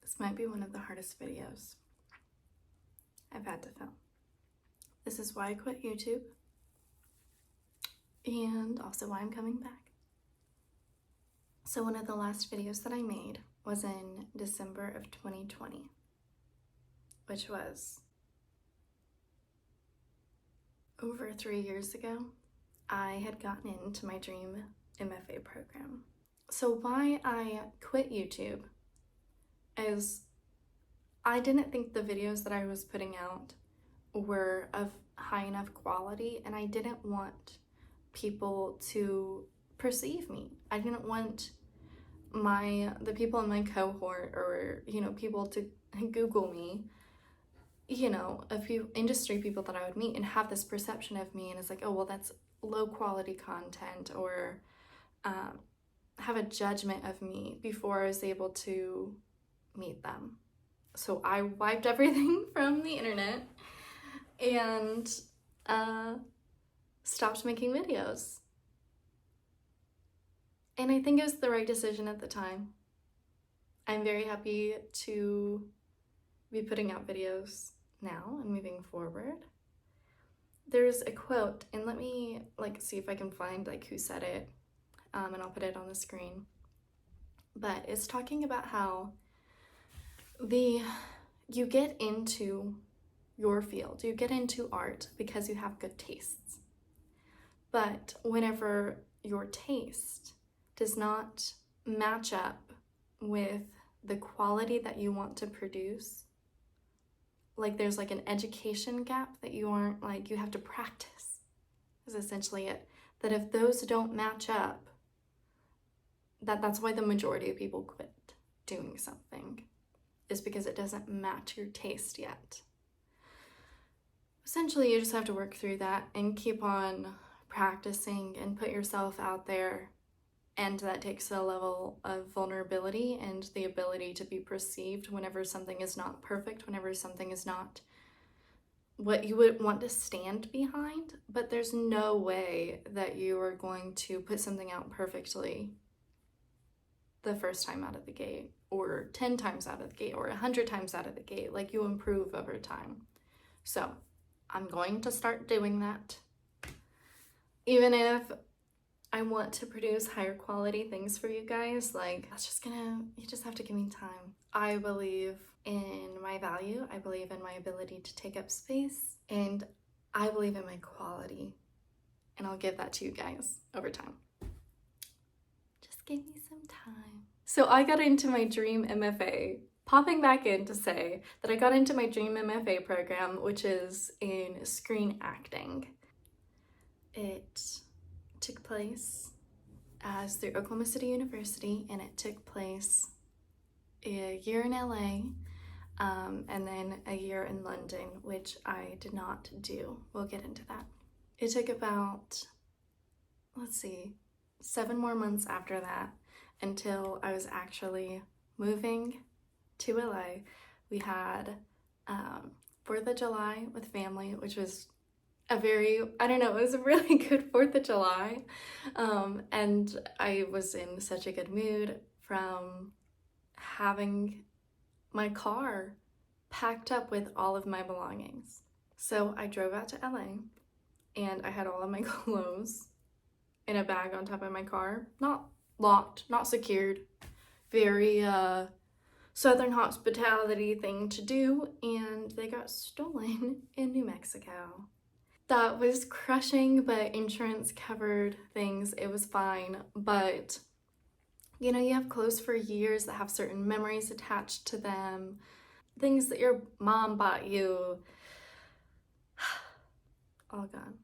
This might be one of the hardest videos I've had to film. This is why I quit YouTube, and also why I'm coming back. So one of the last videos that I made was in December of 2020, which was over 3 years ago. I had gotten into my dream MFA program. So why I quit YouTube is I didn't think the videos that I was putting out were of high enough quality, and I didn't want people to perceive me. I didn't want the people in my cohort or, people to Google me, a few industry people that I would meet and have this perception of me, and it's like, oh, well, that's low quality content, or have a judgment of me before I was able to meet them. So I wiped everything from the internet and stopped making videos. And I think it was the right decision at the time. I'm very happy to be putting out videos now and moving forward. There's a quote, and let me see if I can find who said it, and I'll put it on the screen. But it's talking about how you get into your field, you get into art because you have good tastes. But whenever your taste does not match up with the quality that you want to produce, there's an education gap that you aren't, you have to practice, is essentially it. That if those don't match up, that's why the majority of people quit doing something, is because it doesn't match your taste yet. Essentially, you just have to work through that and keep on practicing and put yourself out there. And that takes a level of vulnerability and the ability to be perceived whenever something is not perfect, whenever something is not what you would want to stand behind. But there's no way that you are going to put something out perfectly the first time out of the gate, or 10 times out of the gate, or 100 times out of the gate. You improve over time. So I'm going to start doing that. Even if I want to produce higher quality things for you guys, you just have to give me time. I believe in my value. I believe in my ability to take up space, and I believe in my quality, and I'll give that to you guys over time. Just give me some time. So I got into my dream MFA, popping back in to say that I got into my dream MFA program, which is in screen acting. It took place through Oklahoma City University, and it took place a year in LA, and then a year in London, which I did not do. We'll get into that. It took about, 7 more months after that until I was actually moving to LA. We had 4th of July with family, which was it was a really good 4th of July. And I was in such a good mood from having my car packed up with all of my belongings. So I drove out to LA, and I had all of my clothes in a bag on top of my car, not locked, not secured. Very Southern hospitality thing to do, and they got stolen in New Mexico. That was crushing, but insurance covered things. It was fine. But, you have clothes for years that have certain memories attached to them, things that your mom bought you, all gone.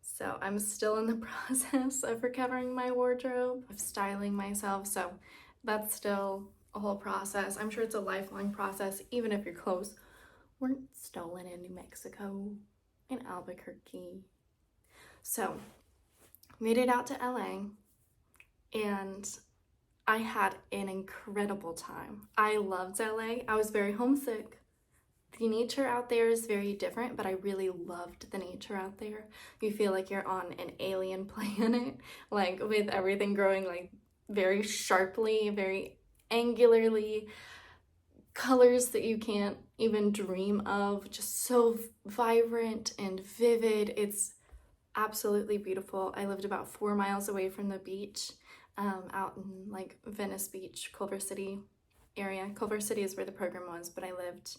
So I'm still in the process of recovering my wardrobe, of styling myself. So that's still a whole process. I'm sure it's a lifelong process, even if your clothes weren't stolen in New Mexico, in Albuquerque. So made it out to LA, and I had an incredible time. I loved LA. I was very homesick. The nature out there is very different, but I really loved the nature out there. You feel like you're on an alien planet, with everything growing very sharply, very angularly. colors that you can't even dream of, just so vibrant and vivid. It's absolutely beautiful. I lived about 4 miles away from the beach, out in like Venice Beach, Culver City area. Culver City is where the program was, but I lived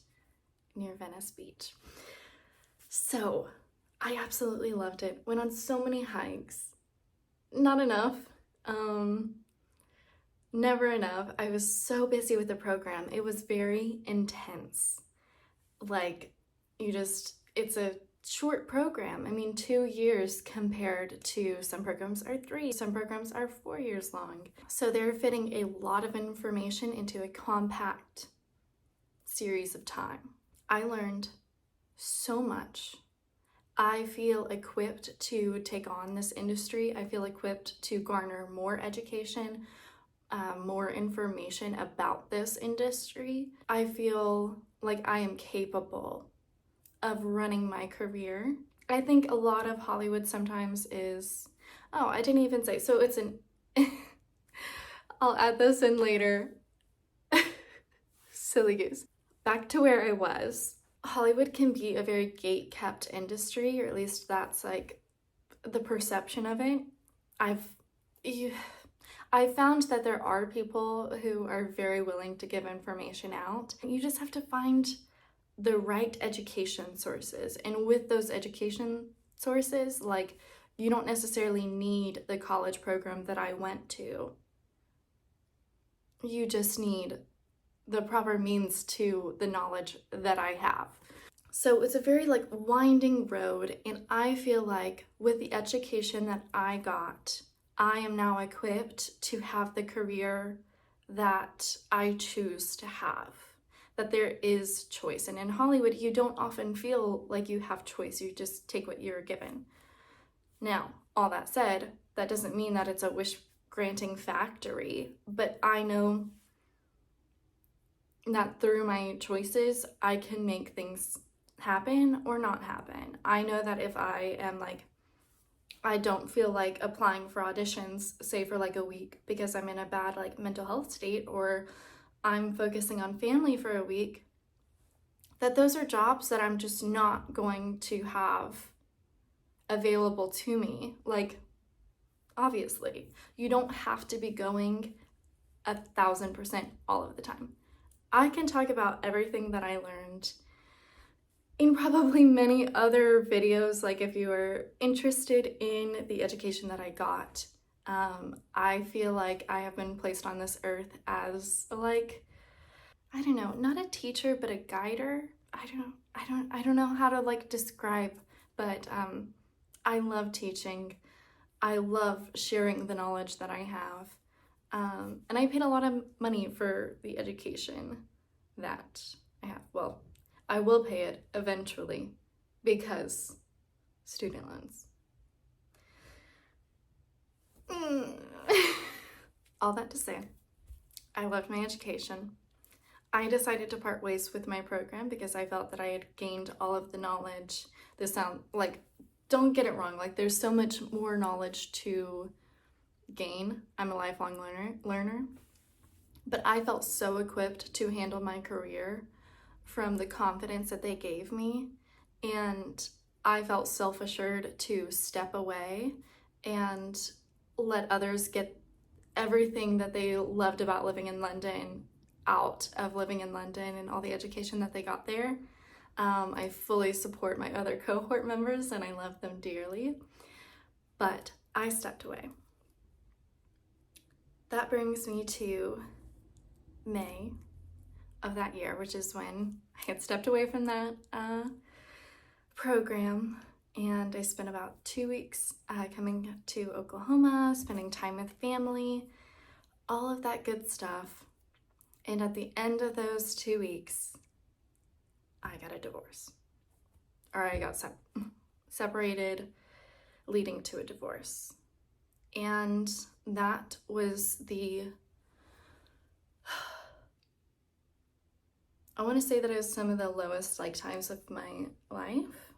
near Venice Beach. So I absolutely loved it. Went on so many hikes. Not enough. Never enough. I was so busy with the program. It was very intense. Like, it's a short program. I mean, 2 years compared to some programs are 3, some programs are 4 years long. So they're fitting a lot of information into a compact series of time. I learned so much. I feel equipped to take on this industry. I feel equipped to garner more education, more information about this industry. I feel like I am capable of running my career. I think a lot of Hollywood sometimes is, oh, I didn't even say, so it's an, I'll add those in later. Silly goose. Back to where I was. Hollywood can be a very gate-kept industry, or at least that's like the perception of it. I've found that there are people who are very willing to give information out. You just have to find the right education sources. And with those education sources, like, you don't necessarily need the college program that I went to. You just need the proper means to the knowledge that I have. So it's a very like winding road, and I feel like with the education that I got, I am now equipped to have the career that I choose to have, that there is choice. And in Hollywood, you don't often feel like you have choice. You just take what you're given. Now, all that said, that doesn't mean that it's a wish-granting factory, but I know that through my choices, I can make things happen or not happen. I know that if I am like, I don't feel like applying for auditions, say for like a week because I'm in a bad like mental health state, or I'm focusing on family for a week, that those are jobs that I'm just not going to have available to me. Like, obviously, you don't have to be going 1,000% all of the time. I can talk about everything that I learned in probably many other videos, like if you are interested in the education that I got. I feel like I have been placed on this earth as like, I don't know, not a teacher, but a guider. I don't know how to like describe, but I love teaching. I love sharing the knowledge that I have. And I paid a lot of money for the education that I have. Well, I will pay it eventually because student loans. All that to say, I loved my education. I decided to part ways with my program because I felt that I had gained all of the knowledge. This sound like, don't get it wrong, like there's so much more knowledge to gain. I'm a lifelong learner. But I felt so equipped to handle my career from the confidence that they gave me, and I felt self-assured to step away and let others get everything that they loved about living in London out of living in London and all the education that they got there. I fully support my other cohort members and I love them dearly, but I stepped away. That brings me to May of that year, which is when I had stepped away from that program, and I spent about 2 weeks coming to Oklahoma, spending time with family, all of that good stuff. And at the end of those 2 weeks, I got a divorce, or I got separated, leading to a divorce. And that was I want to say that it was some of the lowest times of my life,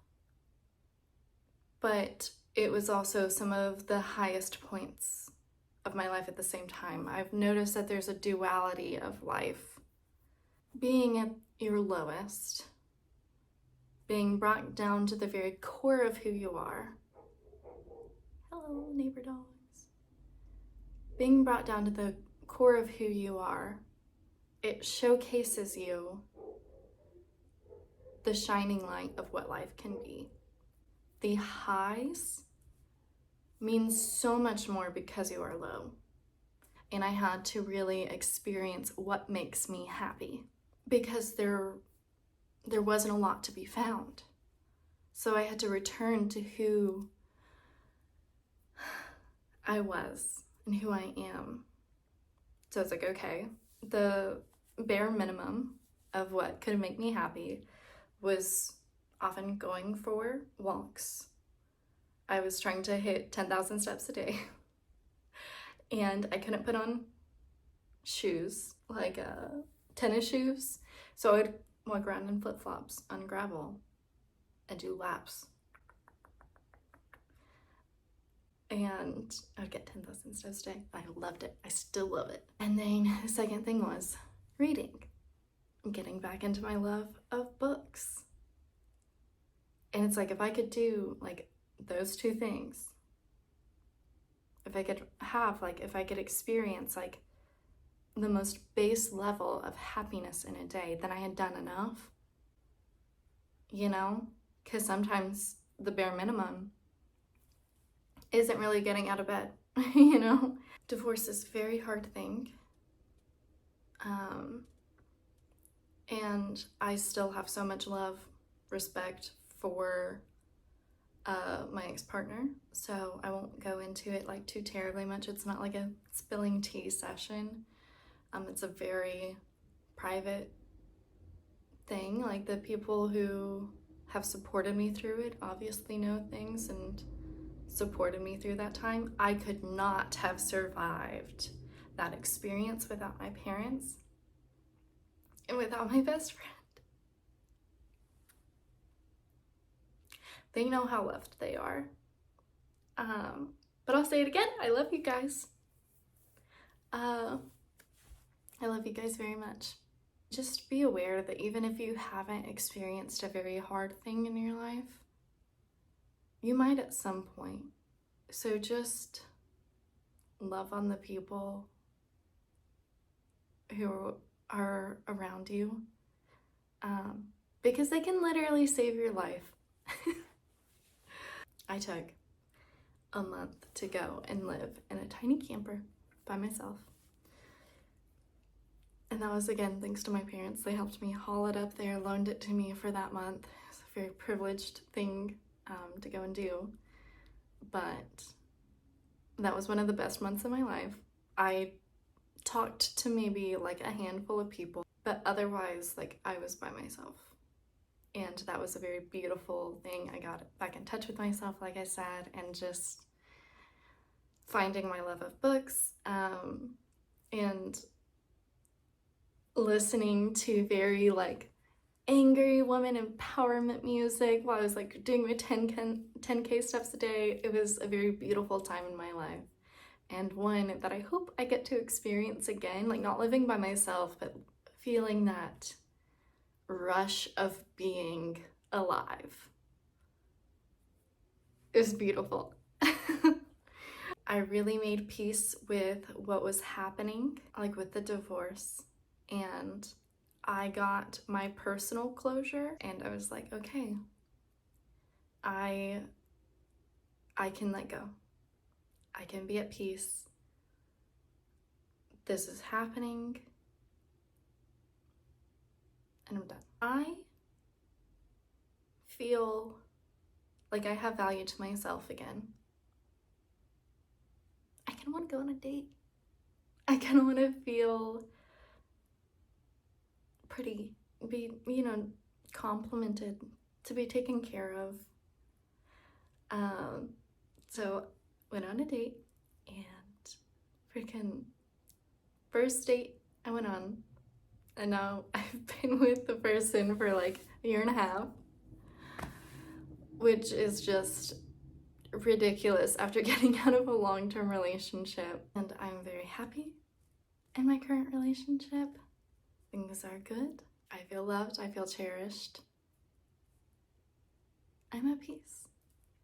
but it was also some of the highest points of my life at the same time. I've noticed that there's a duality of life. being at your lowest, being brought down to the very core of who you are. Hello, neighbor dogs. Being brought down to the core of who you are, it showcases you the shining light of what life can be. The highs means so much more because you are low. And I had to really experience what makes me happy, because there wasn't a lot to be found. So I had to return to who I was and who I am. So it's like, okay, the bare minimum of what could make me happy was often going for walks. I was trying to hit 10,000 steps a day. And I couldn't put on shoes, like tennis shoes. So I would walk around in flip-flops on gravel and do laps. And I would get 10,000 steps a day. I loved it. I still love it. And then the second thing was reading. Getting back into my love of books. And it's like, if I could do like those two things, if I could experience like the most base level of happiness in a day, then I had done enough, you know? Because sometimes the bare minimum isn't really getting out of bed, you know? Divorce is a very hard thing. And I still have so much love, respect for my ex-partner, so I won't go into it like too terribly much. It's not like a spilling tea session. It's a very private thing. Like, the people who have supported me through it obviously know things and supported me through that time. I could not have survived that experience without my parents and without my best friend. They know how loved they are. But I'll say it again, I love you guys. I love you guys very much. Just be aware that even if you haven't experienced a very hard thing in your life, you might at some point. So just love on the people who are around you, because they can literally save your life. I took a month to go and live in a tiny camper by myself. And that was, again, thanks to my parents. They helped me haul it up there, loaned it to me for that month. It's a very privileged thing to go and do. But that was one of the best months of my life. I talked to maybe like a handful of people, but otherwise, like, I was by myself. And that was a very beautiful thing. I got back in touch with myself, like I said, and just finding my love of books, and listening to very like angry woman empowerment music while I was like doing my 10K steps a day. It was a very beautiful time in my life, and one that I hope I get to experience again, like not living by myself, but feeling that rush of being alive. It was beautiful. I really made peace with what was happening, like with the divorce, and I got my personal closure, and I was like, okay, I can let go. I can be at peace. This is happening, and I'm done. I feel like I have value to myself again. I kind of want to go on a date. I kind of want to feel pretty, be, complimented, to be taken care of. So went on a date, and freaking first date I went on, and now I've been with the person for like a year and a half, which is just ridiculous after getting out of a long-term relationship. And I'm very happy in my current relationship. Things are good. I feel loved. I feel cherished. I'm at peace.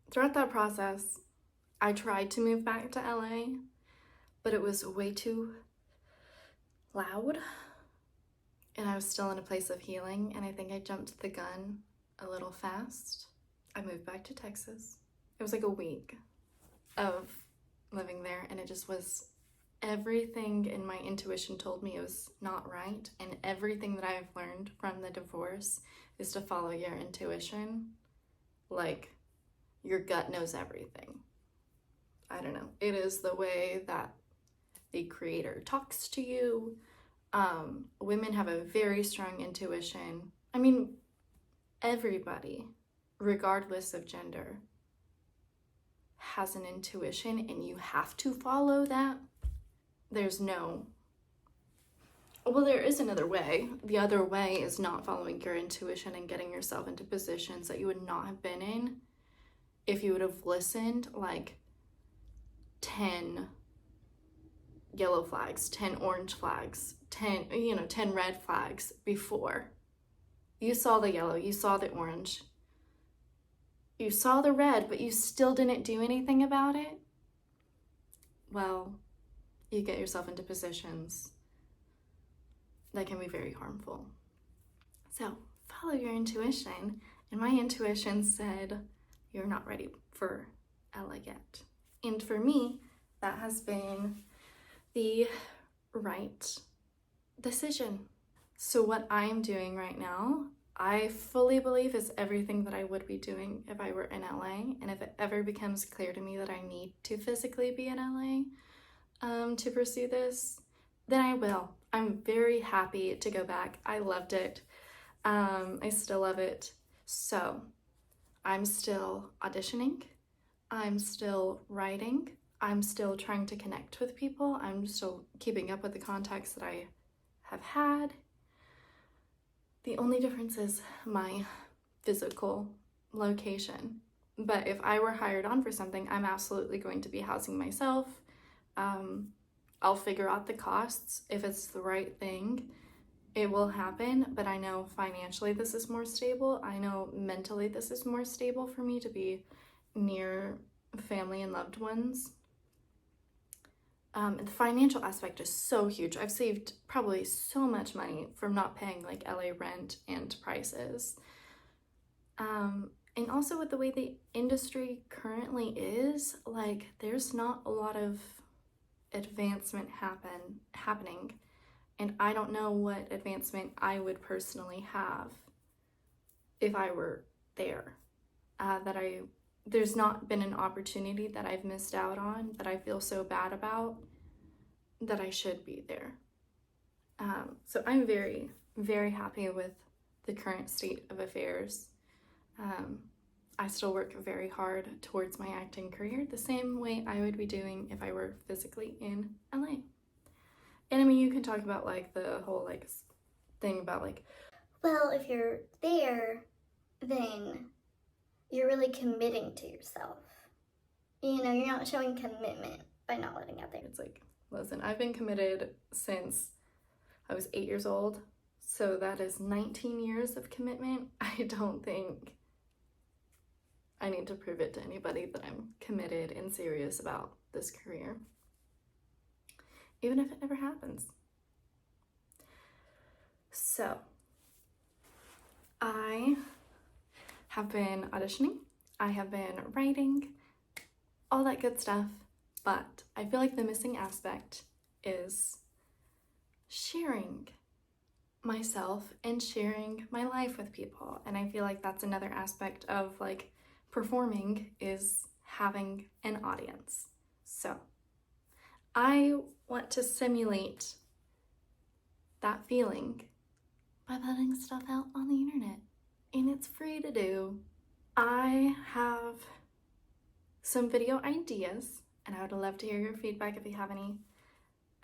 Throughout that process, I tried to move back to LA, but it was way too loud. And I was still in a place of healing, and I think I jumped the gun a little fast. I moved back to Texas. It was like a week of living there, and it just was everything in my intuition told me it was not right. And everything that I've learned from the divorce is to follow your intuition. Like, your gut knows everything. I don't know. It is the way that the creator talks to you. Women have a very strong intuition. I mean, everybody, regardless of gender, has an intuition, and you have to follow that. There's no, well, there is another way. The other way is not following your intuition and getting yourself into positions that you would not have been in if you would have listened like 10 yellow flags, 10 orange flags, 10 red flags before. You saw the yellow, you saw the orange, you saw the red, but you still didn't do anything about it. Well, you get yourself into positions that can be very harmful. So follow your intuition. And my intuition said, you're not ready for LA yet. And for me, that has been the right decision. So what I'm doing right now, I fully believe is everything that I would be doing if I were in LA. And if it ever becomes clear to me that I need to physically be in LA to pursue this, then I will. I'm very happy to go back. I loved it. I still love it. So I'm still auditioning. I'm still writing. I'm still trying to connect with people. I'm still keeping up with the contacts that I have had. The only difference is my physical location. But if I were hired on for something, I'm absolutely going to be housing myself. I'll figure out the costs. If it's the right thing, it will happen. But I know financially this is more stable. I know mentally this is more stable for me to be near family and loved ones. The financial aspect is so huge. I've saved probably so much money from not paying like LA rent and prices. And also with the way the industry currently is, like, there's not a lot of advancement happening. And I don't know what advancement I would personally have if I were there. There's not been an opportunity that I've missed out on that I feel so bad about that I should be there. So I'm very, very happy with the current state of affairs. I still work very hard towards my acting career the same way I would be doing if I were physically in LA. And I mean, you can talk about like the whole like thing about like, well, if you're there, then you're really committing to yourself. You know, you're not showing commitment by not letting out there. It's like, listen, I've been committed since I was 8 years old. So that is 19 years of commitment. I don't think I need to prove it to anybody that I'm committed and serious about this career, even if it never happens. So I have been auditioning, I have been writing, all that good stuff, but I feel like the missing aspect is sharing myself and sharing my life with people. And I feel like that's another aspect of like performing, is having an audience. So I want to simulate that feeling by putting stuff out on the internet, and it's free to do. I have some video ideas, and I would love to hear your feedback if you have any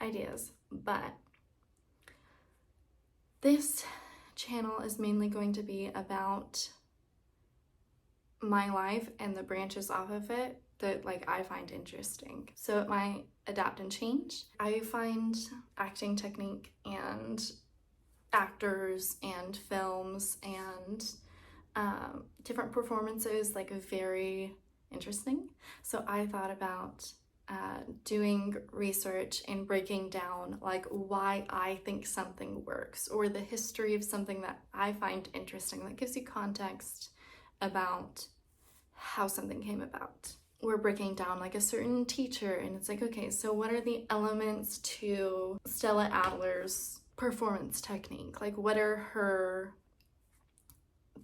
ideas, but this channel is mainly going to be about my life and the branches off of it that like I find interesting. So it might adapt and change. I find acting technique and actors and films and different performances, like very interesting. So I thought about doing research and breaking down like why I think something works, or the history of something that I find interesting that gives you context about how something came about. We're breaking down like a certain teacher, and it's like, okay, so what are the elements to Stella Adler's performance technique? Like, what are her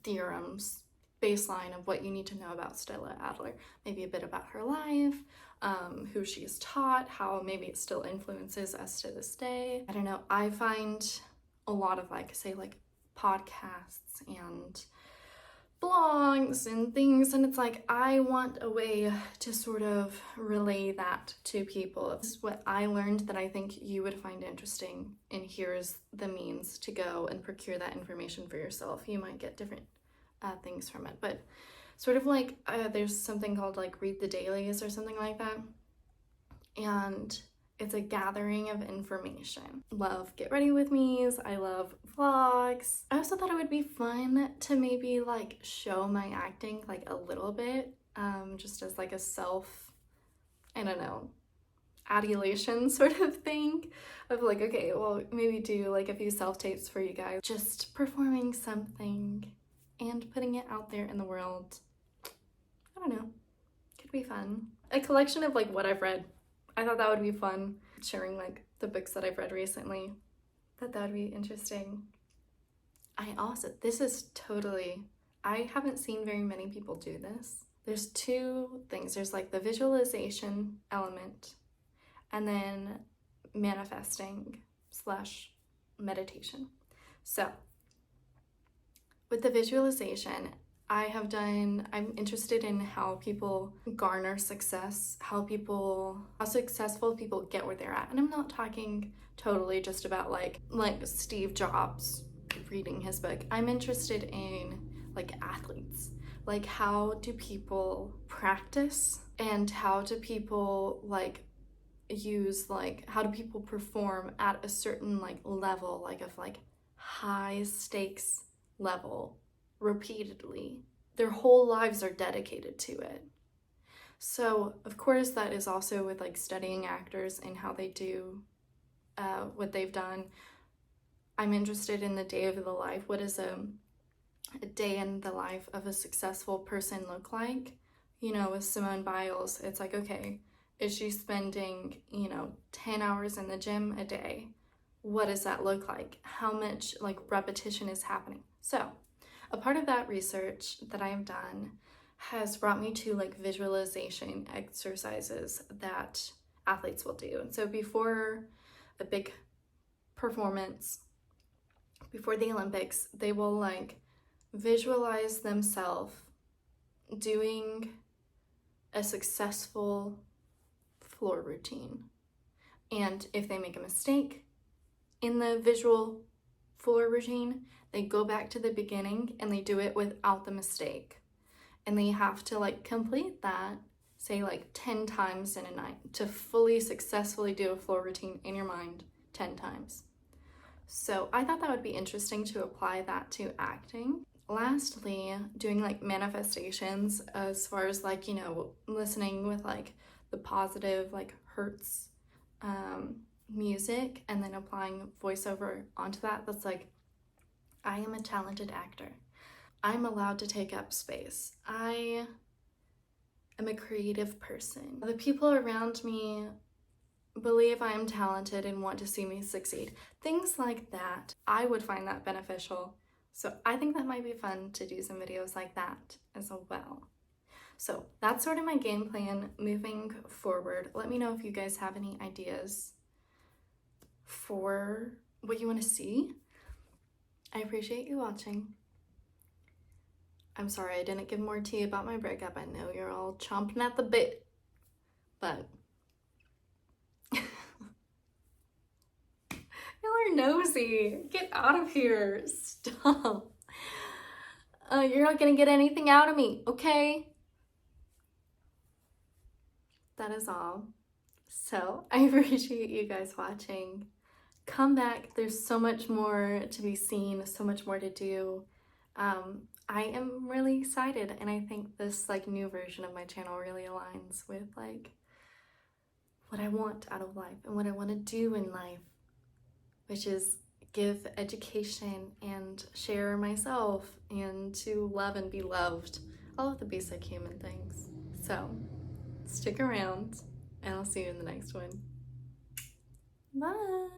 theorems, baseline of what you need to know about Stella Adler? Maybe a bit about her life, who she's taught, how maybe it still influences us to this day. I don't know. I find a lot of like, say, like podcasts and blogs and things, and it's like I want a way to sort of relay that to people. This is what I learned that I think you would find interesting, and here's the means to go and procure that information for yourself. You might get different things from it, but sort of like there's something called like Read the Dailies or something like that, and it's a gathering of information. Love Get Ready With Me's, I love vlogs. I also thought it would be fun to maybe like show my acting like a little bit, just as like a self, I don't know, adulation sort of thing of like, okay, well, maybe do like a few self-tapes for you guys, just performing something and putting it out there in the world. I don't know, could be fun. A collection of like what I've read. I thought that would be fun, sharing like the books that I've read recently. Thought that would be interesting. This is totally, I haven't seen very many people do this. There's two things. There's like the visualization element, and then manifesting / meditation. So with the visualization, I'm interested in how people garner success, how successful people get where they're at. And I'm not talking totally just about like Steve Jobs reading his book. I'm interested in like athletes. Like, how do people practice, and how do people how do people perform at a certain like level, like of like high stakes level repeatedly. Their whole lives are dedicated to it. So of course that is also with like studying actors and how they do what they've done. I'm interested in the day of the life. What does a day in the life of a successful person look like? You know, with Simone Biles, it's like, okay, is she spending 10 hours in the gym a day? What does that look like? How much like repetition is happening? So a part of that research that I've done has brought me to like visualization exercises that athletes will do. And so before a big performance, before the Olympics, they will like visualize themselves doing a successful floor routine. And if they make a mistake in the visual floor routine, they go back to the beginning and they do it without the mistake. And they have to like complete that, say like 10 times in a night to fully successfully do a floor routine in your mind 10 times. So I thought that would be interesting to apply that to acting. Lastly, doing like manifestations as far as like, listening with like the positive like Hertz music, and then applying voiceover onto that. That's like, I am a talented actor. I'm allowed to take up space. I am a creative person. The people around me believe I am talented and want to see me succeed. Things like that. I would find that beneficial. So I think that might be fun to do some videos like that as well. So that's sort of my game plan moving forward. Let me know if you guys have any ideas for what you want to see. I appreciate you watching. I'm sorry I didn't give more tea about my breakup. I know you're all chomping at the bit, but y'all are nosy. Get out of here. Stop. You're not gonna get anything out of me, okay? That is all. So I appreciate you guys watching. come back. There's so much more to be seen, so much more to do. I am really excited, and I think this like new version of my channel really aligns with like what I want out of life and what I want to do in life, which is give education and share myself and to love and be loved, all of the basic human things. So stick around, and I'll see you in the next one. Bye.